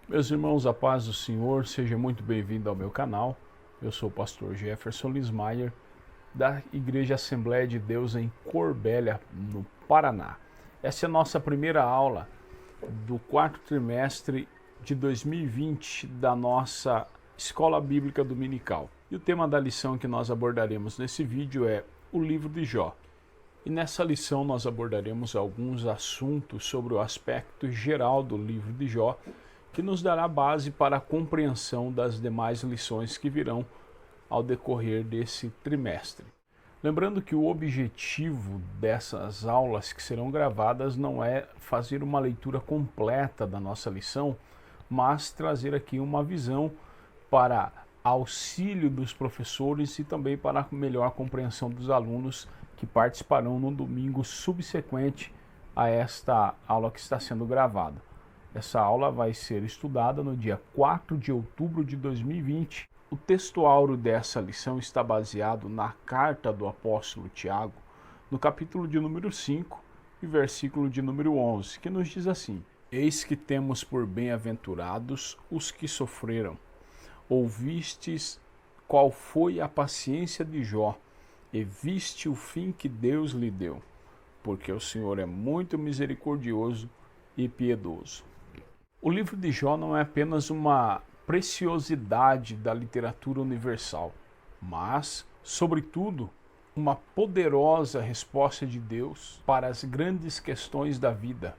Meus irmãos, a paz do Senhor, seja muito bem-vindo ao meu canal. Eu sou o pastor Jefferson Lismayer, da Igreja Assembleia de Deus em Corbélia, no Paraná. Essa é a nossa primeira aula do quarto trimestre de 2020 da nossa Escola Bíblica Dominical. E o tema da lição que nós abordaremos nesse vídeo é o livro de Jó. E nessa lição nós abordaremos alguns assuntos sobre o aspecto geral do livro de Jó, que nos dará base para a compreensão das demais lições que virão ao decorrer desse trimestre. Lembrando que o objetivo dessas aulas que serão gravadas não é fazer uma leitura completa da nossa lição, mas trazer aqui uma visão para auxílio dos professores e também para a melhor compreensão dos alunos que participarão no domingo subsequente a esta aula que está sendo gravada. Essa aula vai ser estudada no dia 4 de outubro de 2020. O texto áureo dessa lição está baseado na carta do apóstolo Tiago, no capítulo de número 5 e versículo de número 11, que nos diz assim: Eis que temos por bem-aventurados os que sofreram. Ouvistes qual foi a paciência de Jó, e viste o fim que Deus lhe deu, porque o Senhor é muito misericordioso e piedoso. O livro de Jó não é apenas uma preciosidade da literatura universal, mas, sobretudo, uma poderosa resposta de Deus para as grandes questões da vida.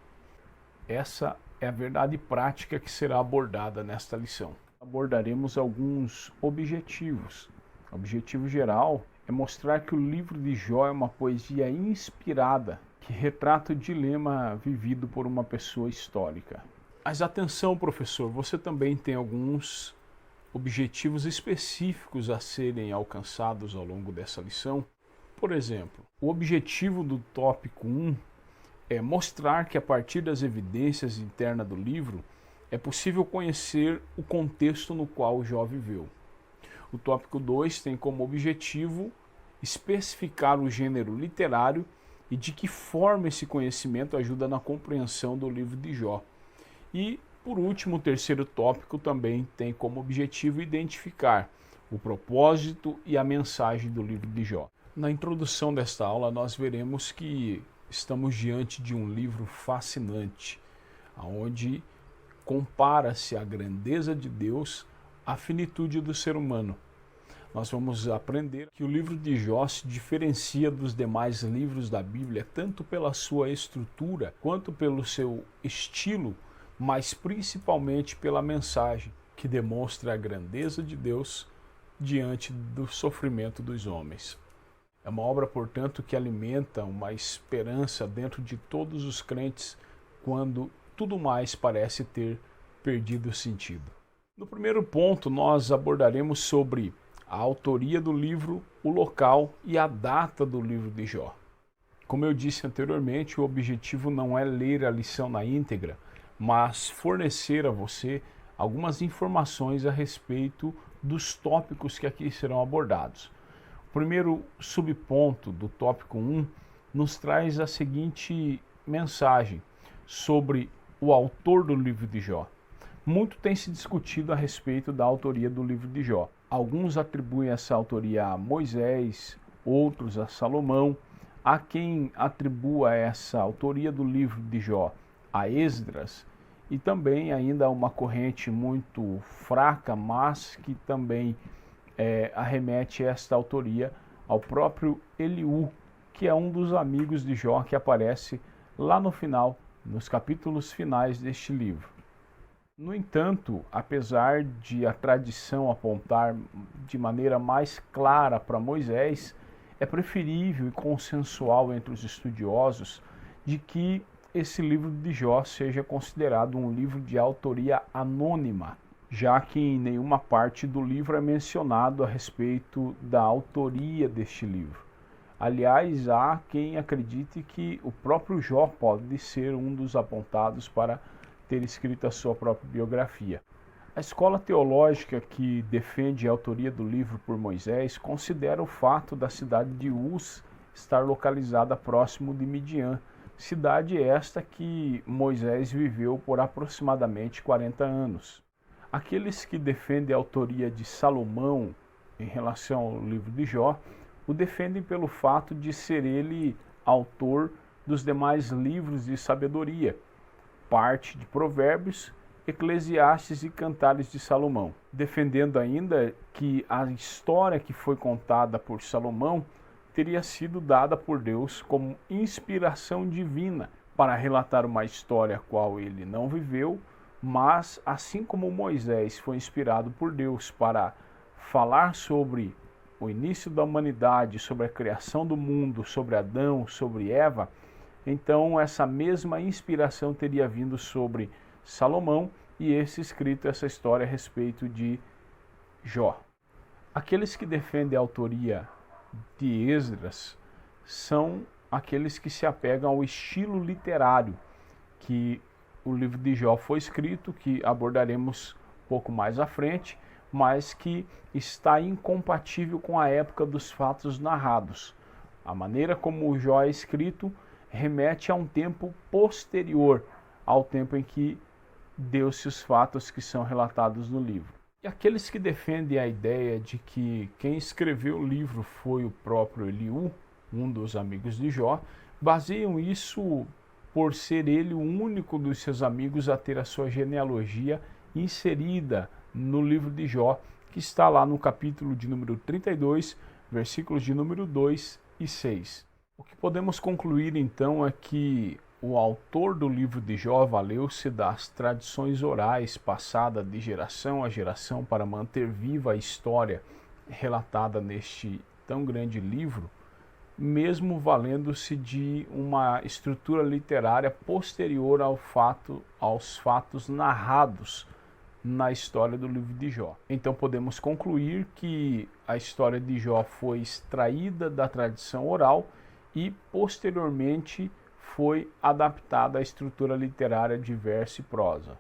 Essa é a verdade prática que será abordada nesta lição. Abordaremos alguns objetivos. O objetivo geral é mostrar que o livro de Jó é uma poesia inspirada que retrata o dilema vivido por uma pessoa histórica. Mas atenção, professor, você também tem alguns objetivos específicos a serem alcançados ao longo dessa lição. Por exemplo, o objetivo do tópico 1 é mostrar que a partir das evidências internas do livro é possível conhecer o contexto no qual Jó viveu. O tópico 2 tem como objetivo especificar o gênero literário e de que forma esse conhecimento ajuda na compreensão do livro de Jó. E, por último, o terceiro tópico também tem como objetivo identificar o propósito e a mensagem do livro de Jó. Na introdução desta aula, nós veremos que estamos diante de um livro fascinante, onde compara-se a grandeza de Deus à finitude do ser humano. Nós vamos aprender que o livro de Jó se diferencia dos demais livros da Bíblia, tanto pela sua estrutura, quanto pelo seu estilo, mas principalmente pela mensagem que demonstra a grandeza de Deus diante do sofrimento dos homens. É uma obra, portanto, que alimenta uma esperança dentro de todos os crentes quando tudo mais parece ter perdido sentido. No primeiro ponto, nós abordaremos sobre a autoria do livro, o local e a data do livro de Jó. Como eu disse anteriormente, o objetivo não é ler a lição na íntegra, mas fornecer a você algumas informações a respeito dos tópicos que aqui serão abordados. O primeiro subponto do tópico 1 nos traz a seguinte mensagem sobre o autor do livro de Jó. Muito tem se discutido a respeito da autoria do livro de Jó. Alguns atribuem essa autoria a Moisés, outros a Salomão. Há quem atribua essa autoria do livro de Jó a Esdras, e também ainda uma corrente muito fraca, mas que também arremete esta autoria ao próprio Eliú, que é um dos amigos de Jó que aparece lá no final, nos capítulos finais deste livro. No entanto, apesar de a tradição apontar de maneira mais clara para Moisés, é preferível e consensual entre os estudiosos de que esse livro de Jó seja considerado um livro de autoria anônima, já que em nenhuma parte do livro é mencionado a respeito da autoria deste livro. Aliás, há quem acredite que o próprio Jó pode ser um dos apontados para ter escrito a sua própria biografia. A escola teológica que defende a autoria do livro por Moisés considera o fato da cidade de Uz estar localizada próximo de Midian, cidade esta que Moisés viveu por aproximadamente 40 anos. Aqueles que defendem a autoria de Salomão em relação ao livro de Jó, o defendem pelo fato de ser ele autor dos demais livros de sabedoria, parte de Provérbios, Eclesiastes e Cantares de Salomão, defendendo ainda que a história que foi contada por Salomão teria sido dada por Deus como inspiração divina para relatar uma história a qual ele não viveu, mas assim como Moisés foi inspirado por Deus para falar sobre o início da humanidade, sobre a criação do mundo, sobre Adão, sobre Eva, então essa mesma inspiração teria vindo sobre Salomão e escrito essa história a respeito de Jó. Aqueles que defendem a autoria de Esdras são aqueles que se apegam ao estilo literário que o livro de Jó foi escrito, que abordaremos um pouco mais à frente, mas que está incompatível com a época dos fatos narrados. A maneira como o Jó é escrito remete a um tempo posterior ao tempo em que deu-se os fatos que são relatados no livro. E aqueles que defendem a ideia de que quem escreveu o livro foi o próprio Eliú, um dos amigos de Jó, baseiam isso por ser ele o único dos seus amigos a ter a sua genealogia inserida no livro de Jó, que está lá no capítulo de número 32, versículos de número 2 e 6. O que podemos concluir então é que o autor do livro de Jó valeu-se das tradições orais passadas de geração a geração para manter viva a história relatada neste tão grande livro, mesmo valendo-se de uma estrutura literária posterior aos fatos narrados na história do livro de Jó. Então podemos concluir que a história de Jó foi extraída da tradição oral e posteriormente foi adaptada à estrutura literária de verso e prosa,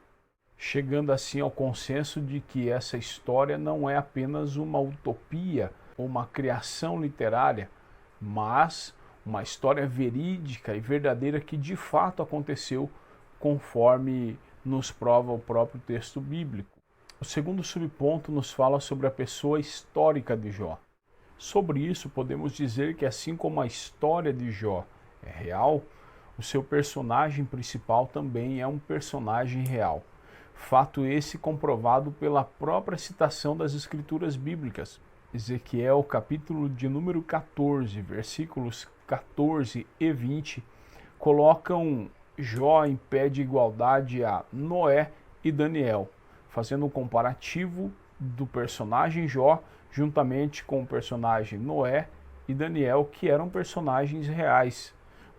chegando assim ao consenso de que essa história não é apenas uma utopia ou uma criação literária, mas uma história verídica e verdadeira que de fato aconteceu conforme nos prova o próprio texto bíblico. O segundo subponto nos fala sobre a pessoa histórica de Jó. Sobre isso, podemos dizer que assim como a história de Jó é real, o seu personagem principal também é um personagem real. Fato esse comprovado pela própria citação das escrituras bíblicas. Ezequiel, capítulo de número 14, versículos 14 e 20, colocam Jó em pé de igualdade a Noé e Daniel, fazendo um comparativo do personagem Jó juntamente com o personagem Noé e Daniel, que eram personagens reais.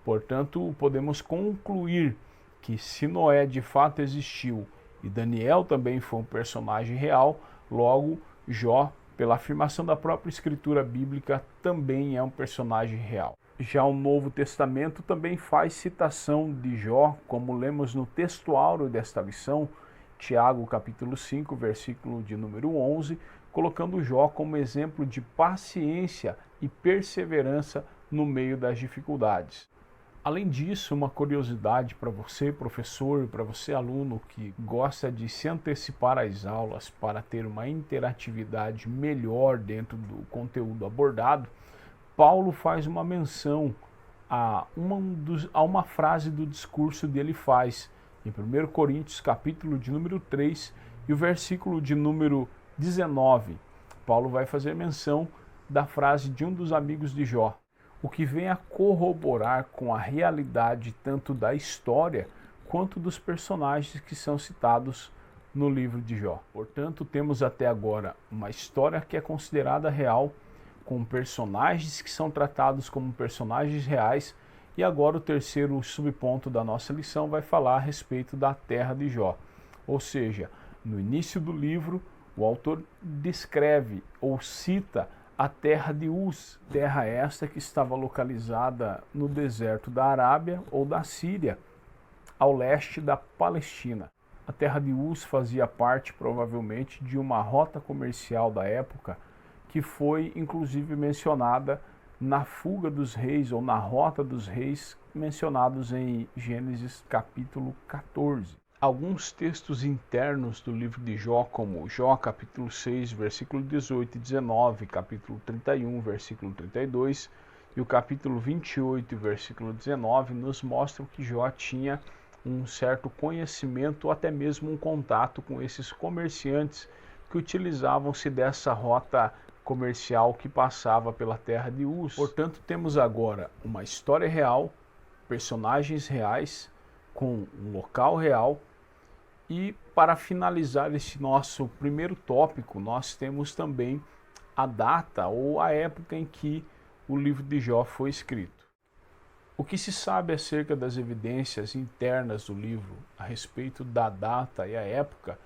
Portanto, podemos concluir que se Noé de fato existiu e Daniel também foi um personagem real, logo Jó, pela afirmação da própria escritura bíblica, também é um personagem real. Já o Novo Testamento também faz citação de Jó, como lemos no texto áureo desta lição, Tiago capítulo 5, versículo de número 11, colocando Jó como exemplo de paciência e perseverança no meio das dificuldades. Além disso, uma curiosidade para você, professor, para você, aluno, que gosta de se antecipar às aulas para ter uma interatividade melhor dentro do conteúdo abordado, Paulo faz uma menção a uma frase do discurso dele faz em 1 Coríntios, capítulo de número 3 e o versículo de número 19. Paulo vai fazer menção da frase de um dos amigos de Jó, o que vem a corroborar com a realidade tanto da história quanto dos personagens que são citados no livro de Jó. Portanto, temos até agora uma história que é considerada real, com personagens que são tratados como personagens reais, e agora o terceiro subponto da nossa lição vai falar a respeito da terra de Jó. Ou seja, no início do livro, o autor descreve ou cita a terra de Uz, terra esta que estava localizada no deserto da Arábia ou da Síria, ao leste da Palestina. A terra de Uz fazia parte provavelmente de uma rota comercial da época que foi inclusive mencionada na fuga dos reis ou na rota dos reis mencionados em Gênesis capítulo 14. Alguns textos internos do livro de Jó, como Jó capítulo 6, versículo 18 e 19, capítulo 31, versículo 32 e o capítulo 28, versículo 19, nos mostram que Jó tinha um certo conhecimento ou até mesmo um contato com esses comerciantes que utilizavam-se dessa rota comercial que passava pela terra de Uz. Portanto, temos agora uma história real, personagens reais, com um local real. E para finalizar esse nosso primeiro tópico, nós temos também a data ou a época em que o livro de Jó foi escrito. O que se sabe acerca das evidências internas do livro a respeito da data e a época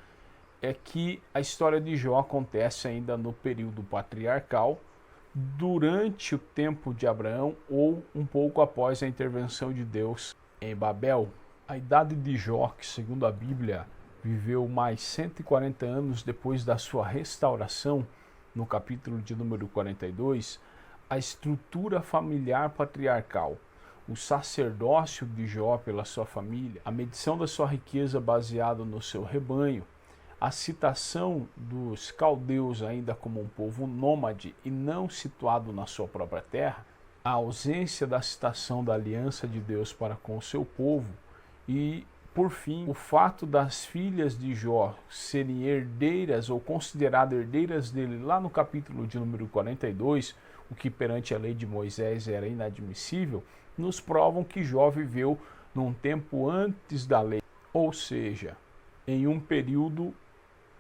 é que a história de Jó acontece ainda no período patriarcal, durante o tempo de Abraão ou um pouco após a intervenção de Deus em Babel. A idade de Jó, que segundo a Bíblia viveu mais 140 anos depois da sua restauração, no capítulo de número 42, a estrutura familiar patriarcal, o sacerdócio de Jó pela sua família, a medição da sua riqueza baseada no seu rebanho, a citação dos caldeus ainda como um povo nômade e não situado na sua própria terra, a ausência da citação da aliança de Deus para com o seu povo e, por fim, o fato das filhas de Jó serem herdeiras ou consideradas herdeiras dele lá no capítulo de número 42, o que perante a lei de Moisés era inadmissível, nos provam que Jó viveu num tempo antes da lei, ou seja, em um período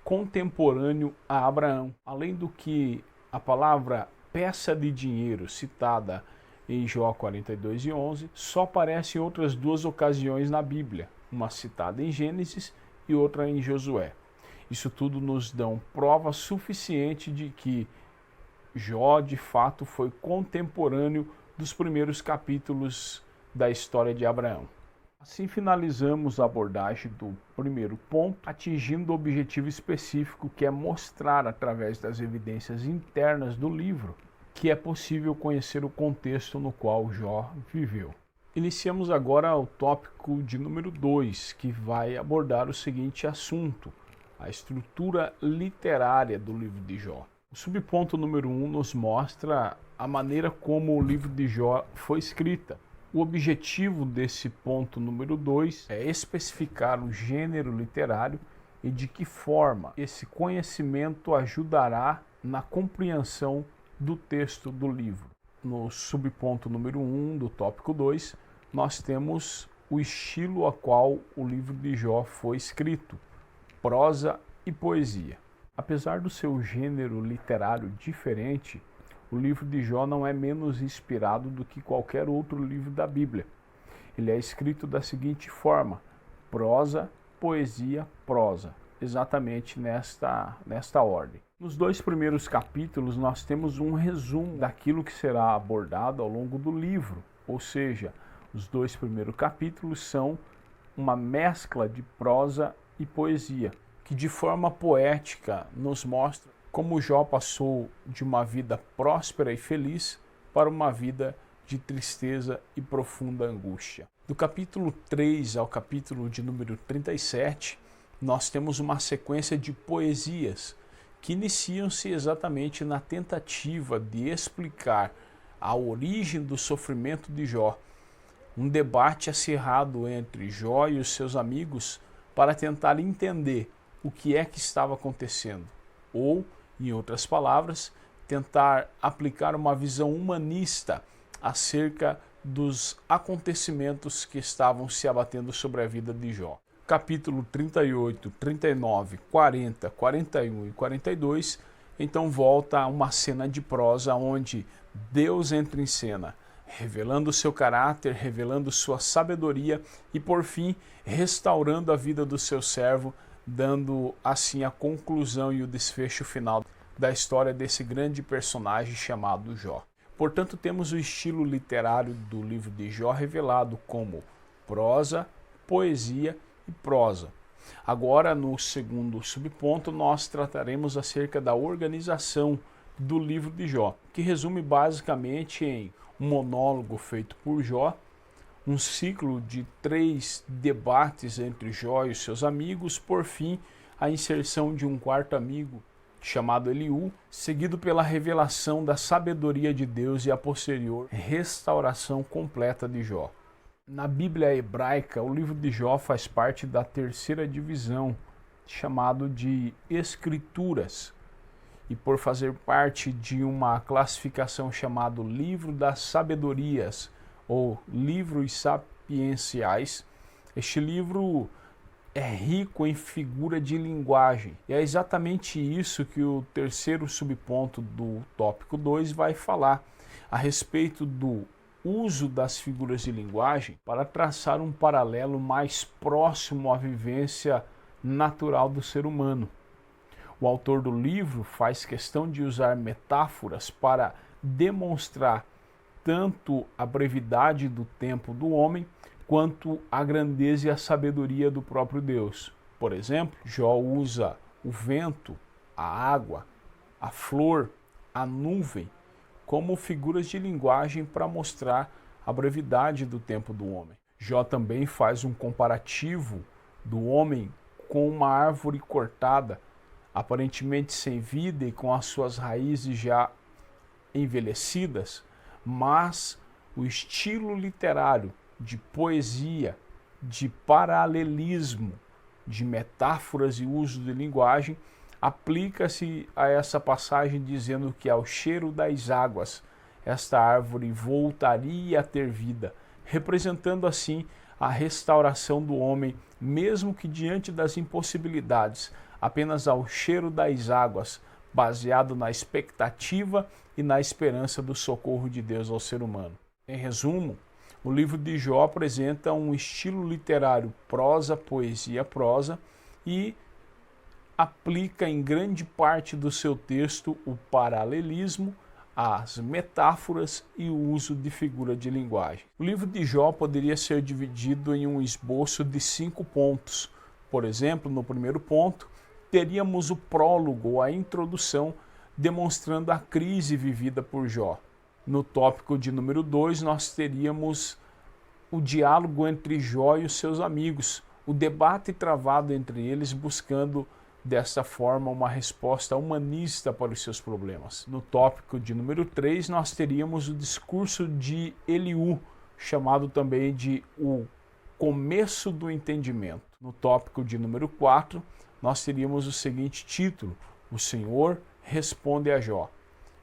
contemporâneo a Abraão. Além do que a palavra peça de dinheiro citada em Jó 42 e 11 só aparece em outras duas ocasiões na Bíblia, uma citada em Gênesis e outra em Josué. Isso tudo nos dá prova suficiente de que Jó de fato foi contemporâneo dos primeiros capítulos da história de Abraão. Assim finalizamos a abordagem do primeiro ponto, atingindo o objetivo específico que é mostrar através das evidências internas do livro que é possível conhecer o contexto no qual Jó viveu. Iniciamos agora o tópico de número 2, que vai abordar o seguinte assunto: a estrutura literária do livro de Jó. O subponto número 1 nos mostra a maneira como o livro de Jó foi escrita. O objetivo desse ponto número 2 é especificar o gênero literário e de que forma esse conhecimento ajudará na compreensão do texto do livro. No subponto número 1 do tópico 2, nós temos o estilo a qual o livro de Jó foi escrito, prosa e poesia. Apesar do seu gênero literário diferente, o livro de Jó não é menos inspirado do que qualquer outro livro da Bíblia. Ele é escrito da seguinte forma: prosa, poesia, prosa, exatamente nesta ordem. Nos dois primeiros capítulos nós temos um resumo daquilo que será abordado ao longo do livro, ou seja, os dois primeiros capítulos são uma mescla de prosa e poesia, que de forma poética nos mostra como Jó passou de uma vida próspera e feliz para uma vida de tristeza e profunda angústia. Do capítulo 3 ao capítulo de número 37, nós temos uma sequência de poesias que iniciam-se exatamente na tentativa de explicar a origem do sofrimento de Jó, um debate acirrado entre Jó e os seus amigos para tentar entender o que é que estava acontecendo, ou, em outras palavras, tentar aplicar uma visão humanista acerca dos acontecimentos que estavam se abatendo sobre a vida de Jó. Capítulo 38, 39, 40, 41 e 42, então volta a uma cena de prosa onde Deus entra em cena, revelando seu caráter, revelando sua sabedoria e, por fim, restaurando a vida do seu servo, dando assim a conclusão e o desfecho final da história desse grande personagem chamado Jó. Portanto, temos o estilo literário do livro de Jó revelado como prosa, poesia e prosa. Agora, no segundo subponto, nós trataremos acerca da organização do livro de Jó, que resume basicamente em um monólogo feito por Jó, um ciclo de 3 debates entre Jó e os seus amigos, por fim, a inserção de um quarto amigo, chamado Eliú, seguido pela revelação da sabedoria de Deus e a posterior restauração completa de Jó. Na Bíblia hebraica, o livro de Jó faz parte da terceira divisão, chamado de Escrituras, e por fazer parte de uma classificação chamada Livro das Sabedorias, ou Livros Sapienciais, este livro é rico em figura de linguagem. E é exatamente isso que o terceiro subponto do tópico 2 vai falar, a respeito do uso das figuras de linguagem para traçar um paralelo mais próximo à vivência natural do ser humano. O autor do livro faz questão de usar metáforas para demonstrar tanto a brevidade do tempo do homem, quanto a grandeza e a sabedoria do próprio Deus. Por exemplo, Jó usa o vento, a água, a flor, a nuvem, como figuras de linguagem para mostrar a brevidade do tempo do homem. Jó também faz um comparativo do homem com uma árvore cortada, aparentemente sem vida e com as suas raízes já envelhecidas, mas o estilo literário de poesia, de paralelismo, de metáforas e uso de linguagem, aplica-se a essa passagem dizendo que ao cheiro das águas esta árvore voltaria a ter vida, representando assim a restauração do homem, mesmo que diante das impossibilidades, apenas ao cheiro das águas, baseado na expectativa e na esperança do socorro de Deus ao ser humano. Em resumo, o livro de Jó apresenta um estilo literário prosa, poesia, prosa e aplica em grande parte do seu texto o paralelismo, as metáforas e o uso de figura de linguagem. O livro de Jó poderia ser dividido em um esboço de 5 pontos. Por exemplo, no primeiro ponto, teríamos o prólogo, a introdução, demonstrando a crise vivida por Jó. No tópico de número 2, nós teríamos o diálogo entre Jó e os seus amigos, o debate travado entre eles, buscando dessa forma uma resposta humanista para os seus problemas. No tópico de número 3, nós teríamos o discurso de Eliú, chamado também de o começo do entendimento. No tópico de número 4, nós teríamos o seguinte título: O Senhor responde a Jó.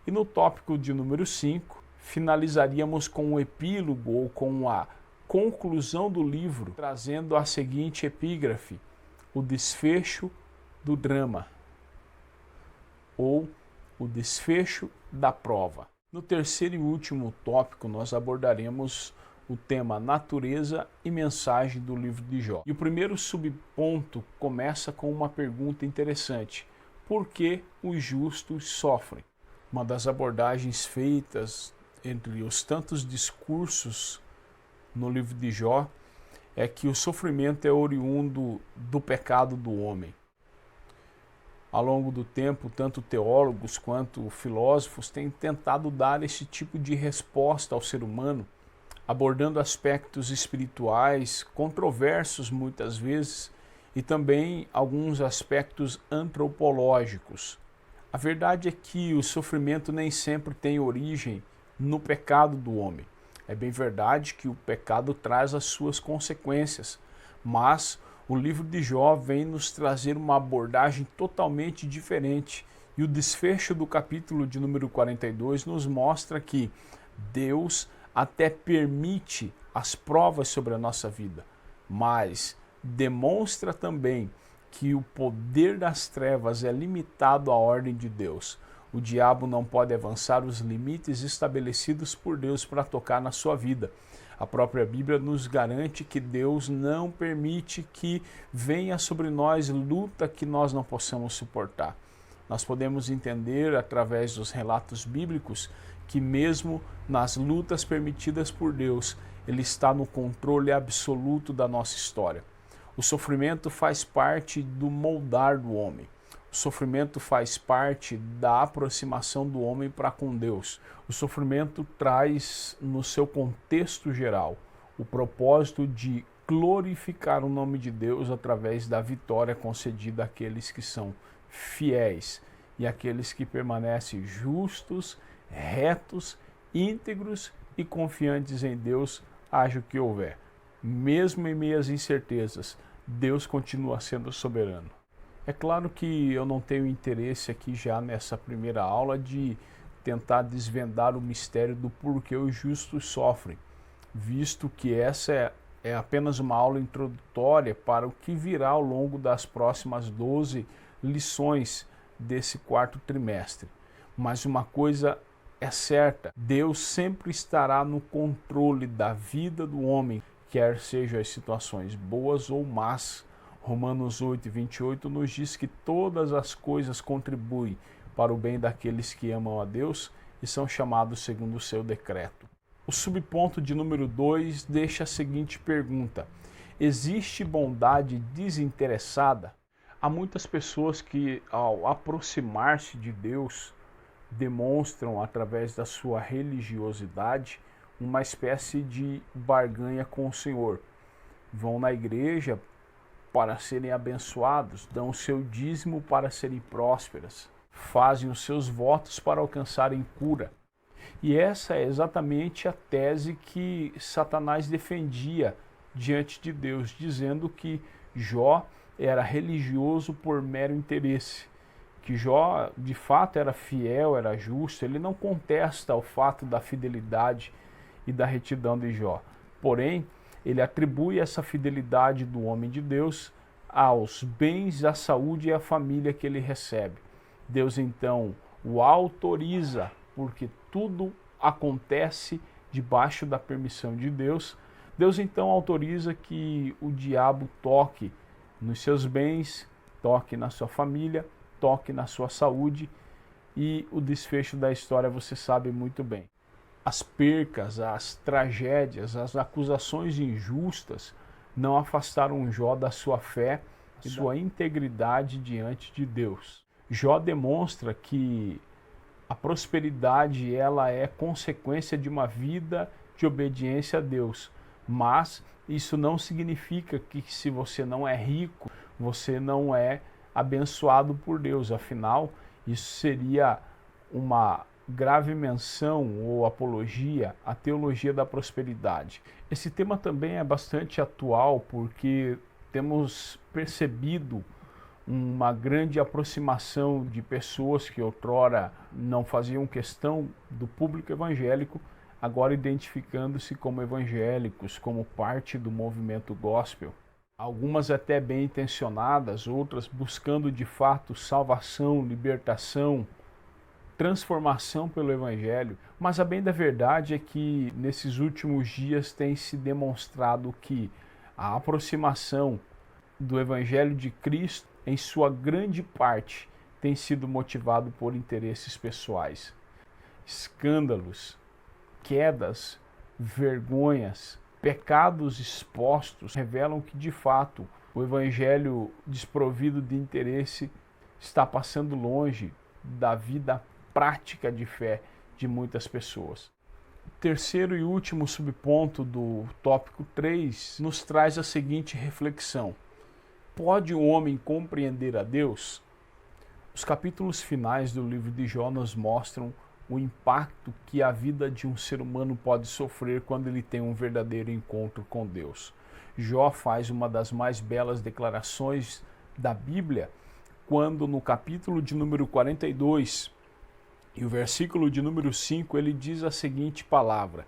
E no tópico de número 5, finalizaríamos com o epílogo ou com a conclusão do livro, trazendo a seguinte epígrafe: o desfecho do drama, ou o desfecho da prova. No terceiro e último tópico, nós abordaremos o tema natureza e mensagem do livro de Jó. E o primeiro subponto começa com uma pergunta interessante: por que os justos sofrem? Uma das abordagens feitas entre os tantos discursos no livro de Jó é que o sofrimento é oriundo do pecado do homem. Ao longo do tempo, tanto teólogos quanto filósofos têm tentado dar esse tipo de resposta ao ser humano, abordando aspectos espirituais controversos muitas vezes e também alguns aspectos antropológicos. A verdade é que o sofrimento nem sempre tem origem no pecado do homem. É bem verdade que o pecado traz as suas consequências, mas o livro de Jó vem nos trazer uma abordagem totalmente diferente, e o desfecho do capítulo de número 42 nos mostra que Deus até permite as provas sobre a nossa vida, mas demonstra também que o poder das trevas é limitado à ordem de Deus. O diabo não pode avançar os limites estabelecidos por Deus para tocar na sua vida. A própria Bíblia nos garante que Deus não permite que venha sobre nós luta que nós não possamos suportar. Nós podemos entender através dos relatos bíblicos que mesmo nas lutas permitidas por Deus, Ele está no controle absoluto da nossa história. O sofrimento faz parte do moldar do homem. O sofrimento faz parte da aproximação do homem para com Deus. O sofrimento traz, no seu contexto geral, o propósito de glorificar o nome de Deus através da vitória concedida àqueles que são fiéis e àqueles que permanecem justos, retos, íntegros e confiantes em Deus, haja o que houver. Mesmo em meio às incertezas, Deus continua sendo soberano. É claro que eu não tenho interesse aqui já nessa primeira aula de tentar desvendar o mistério do porquê os justos sofrem, visto que essa é apenas uma aula introdutória para o que virá ao longo das próximas 12 lições desse quarto trimestre. Mas uma coisa é certa, Deus sempre estará no controle da vida do homem, quer sejam as situações boas ou más. Romanos 8:28 nos diz que todas as coisas contribuem para o bem daqueles que amam a Deus e são chamados segundo o seu decreto. O subponto de número 2 deixa a seguinte pergunta: existe bondade desinteressada? Há muitas pessoas que, ao aproximar-se de Deus, demonstram, através da sua religiosidade, uma espécie de barganha com o Senhor. Vão na igreja para serem abençoados, dão o seu dízimo para serem prósperas, fazem os seus votos para alcançarem cura. E essa é exatamente a tese que Satanás defendia diante de Deus, dizendo que Jó era religioso por mero interesse, que Jó de fato era fiel, era justo. Ele não contesta o fato da fidelidade e da retidão de Jó, porém ele atribui essa fidelidade do homem de Deus aos bens, à saúde e à família que ele recebe. Deus então o autoriza, porque tudo acontece debaixo da permissão de Deus. Deus então autoriza que o diabo toque nos seus bens, toque na sua família, toque na sua saúde, e o desfecho da história você sabe muito bem. As percas, as tragédias, as acusações injustas não afastaram Jó da sua fé e sua integridade diante de Deus. Jó demonstra que a prosperidade ela é consequência de uma vida de obediência a Deus, mas isso não significa que se você não é rico, você não é abençoado por Deus. Afinal, isso seria uma grave menção ou apologia à teologia da prosperidade. Esse tema também é bastante atual porque temos percebido uma grande aproximação de pessoas que outrora não faziam questão do público evangélico, agora identificando-se como evangélicos, como parte do movimento gospel. Algumas até bem intencionadas, outras buscando de fato salvação, libertação, transformação pelo Evangelho, mas a bem da verdade é que nesses últimos dias tem se demonstrado que a aproximação do Evangelho de Cristo, em sua grande parte, tem sido motivado por interesses pessoais. Escândalos, quedas, vergonhas, pecados expostos revelam que de fato o Evangelho desprovido de interesse está passando longe da vida prática de fé de muitas pessoas. O terceiro e último subponto do tópico 3 nos traz a seguinte reflexão: pode o homem compreender a Deus? Os capítulos finais do livro de Jó nos mostram o impacto que a vida de um ser humano pode sofrer quando ele tem um verdadeiro encontro com Deus. Jó faz uma das mais belas declarações da Bíblia, quando no capítulo de número 42, e o versículo de número 5, ele diz a seguinte palavra: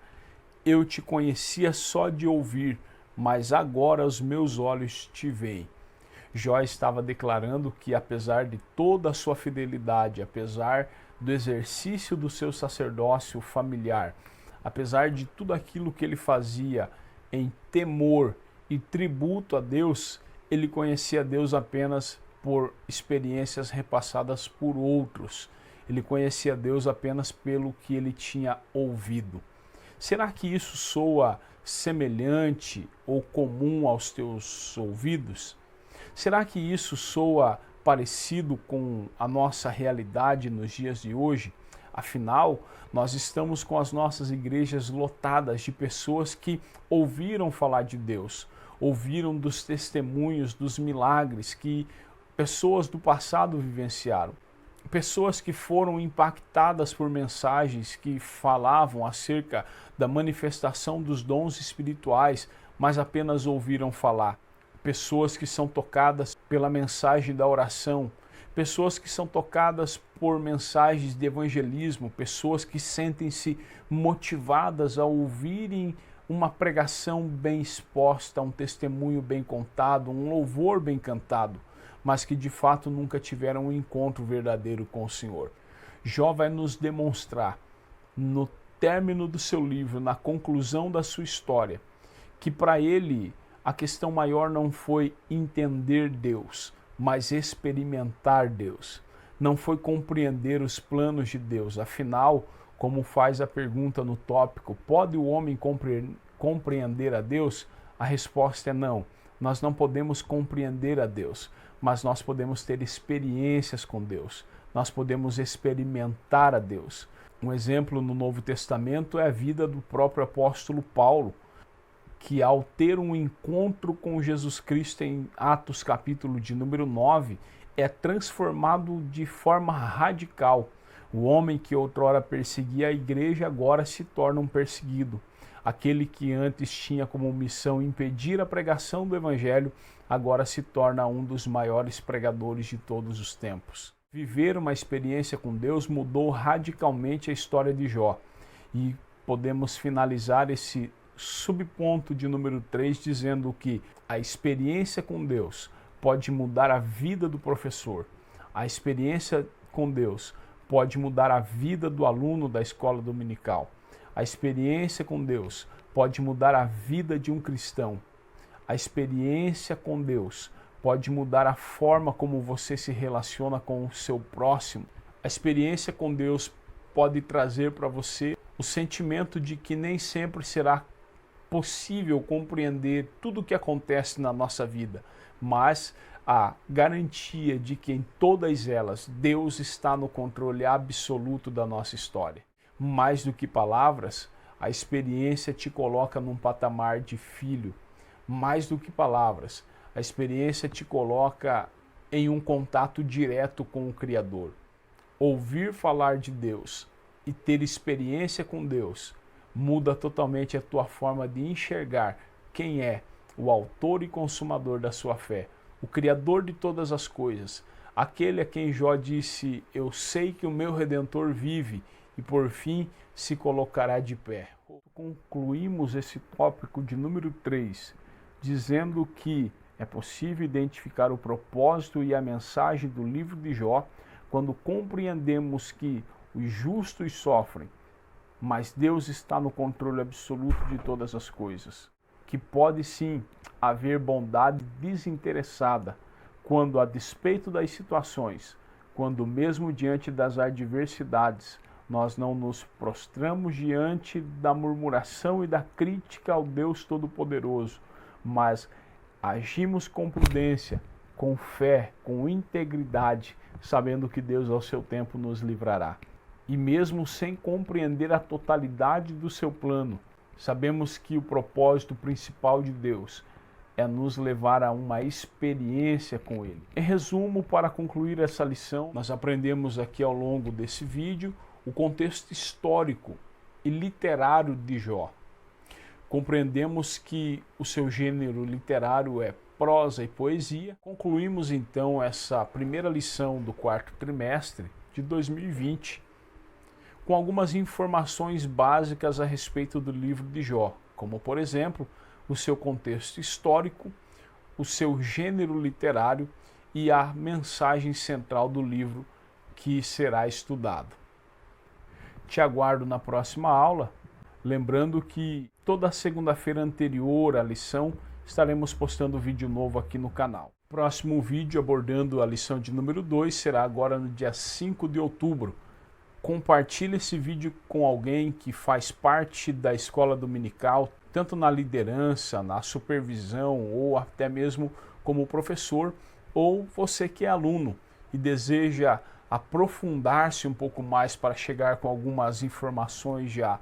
eu te conhecia só de ouvir, mas agora os meus olhos te veem. Jó estava declarando que apesar de toda a sua fidelidade, apesar do exercício do seu sacerdócio familiar, apesar de tudo aquilo que ele fazia em temor e tributo a Deus, ele conhecia Deus apenas por experiências repassadas por outros. Ele conhecia Deus apenas pelo que ele tinha ouvido. Será que isso soa semelhante ou comum aos teus ouvidos? Será que isso soa parecido com a nossa realidade nos dias de hoje? Afinal, nós estamos com as nossas igrejas lotadas de pessoas que ouviram falar de Deus, ouviram dos testemunhos, dos milagres que pessoas do passado vivenciaram. Pessoas que foram impactadas por mensagens que falavam acerca da manifestação dos dons espirituais, mas apenas ouviram falar. Pessoas que são tocadas pela mensagem da oração, pessoas que são tocadas por mensagens de evangelismo, pessoas que sentem-se motivadas a ouvirem uma pregação bem exposta, um testemunho bem contado, um louvor bem cantado, mas que de fato nunca tiveram um encontro verdadeiro com o Senhor. Jó vai nos demonstrar, no término do seu livro, na conclusão da sua história, que para ele a questão maior não foi entender Deus, mas experimentar Deus. Não foi compreender os planos de Deus. Afinal, como faz a pergunta no tópico, pode o homem compreender a Deus? A resposta é não. Nós não podemos compreender a Deus, mas nós podemos ter experiências com Deus. Nós podemos experimentar a Deus. Um exemplo no Novo Testamento é a vida do próprio apóstolo Paulo, que ao ter um encontro com Jesus Cristo em Atos capítulo de número 9, é transformado de forma radical. O homem que outrora perseguia a igreja agora se torna um perseguido. Aquele que antes tinha como missão impedir a pregação do evangelho, agora se torna um dos maiores pregadores de todos os tempos. Viver uma experiência com Deus mudou radicalmente a história de Jó. E podemos finalizar esse subponto de número 3 dizendo que a experiência com Deus pode mudar a vida do professor. A experiência com Deus pode mudar a vida do aluno da escola dominical. A experiência com Deus pode mudar a vida de um cristão. A experiência com Deus pode mudar a forma como você se relaciona com o seu próximo. A experiência com Deus pode trazer para você o sentimento de que nem sempre será possível compreender tudo o que acontece na nossa vida, mas a garantia de que em todas elas Deus está no controle absoluto da nossa história. Mais do que palavras, a experiência te coloca num patamar de filho. Mais do que palavras, a experiência te coloca em um contato direto com o Criador. Ouvir falar de Deus e ter experiência com Deus muda totalmente a tua forma de enxergar quem é o autor e consumador da sua fé, o Criador de todas as coisas, aquele a quem Jó disse: eu sei que o meu Redentor vive e por fim se colocará de pé. Concluímos esse tópico de número 3, dizendo que é possível identificar o propósito e a mensagem do livro de Jó quando compreendemos que os justos sofrem, mas Deus está no controle absoluto de todas as coisas. Que pode sim haver bondade desinteressada quando, a despeito das situações, quando mesmo diante das adversidades, nós não nos prostramos diante da murmuração e da crítica ao Deus Todo-Poderoso, mas agimos com prudência, com fé, com integridade, sabendo que Deus ao seu tempo nos livrará. E mesmo sem compreender a totalidade do seu plano, sabemos que o propósito principal de Deus é nos levar a uma experiência com Ele. Em resumo, para concluir essa lição, nós aprendemos aqui ao longo desse vídeo o contexto histórico e literário de Jó. Compreendemos que o seu gênero literário é prosa e poesia. Concluímos então essa primeira lição do quarto trimestre de 2020 com algumas informações básicas a respeito do livro de Jó, como por exemplo, o seu contexto histórico, o seu gênero literário e a mensagem central do livro que será estudado. Te aguardo na próxima aula, lembrando que toda segunda-feira anterior à lição estaremos postando vídeo novo aqui no canal. Próximo vídeo abordando a lição de número 2 será agora no dia 5 de outubro. Compartilhe esse vídeo com alguém que faz parte da escola dominical, tanto na liderança, na supervisão ou até mesmo como professor, ou você que é aluno e deseja aprofundar-se um pouco mais para chegar com algumas informações já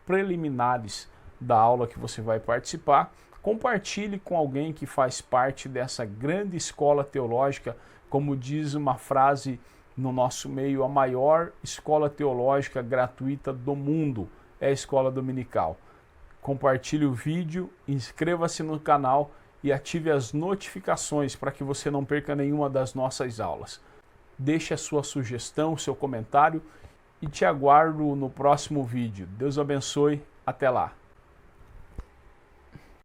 preliminares da aula que você vai participar, compartilhe com alguém que faz parte dessa grande escola teológica, como diz uma frase no nosso meio, a maior escola teológica gratuita do mundo é a Escola Dominical. Compartilhe o vídeo, inscreva-se no canal e ative as notificações para que você não perca nenhuma das nossas aulas. Deixe a sua sugestão, seu comentário e te aguardo no próximo vídeo. Deus abençoe, até lá!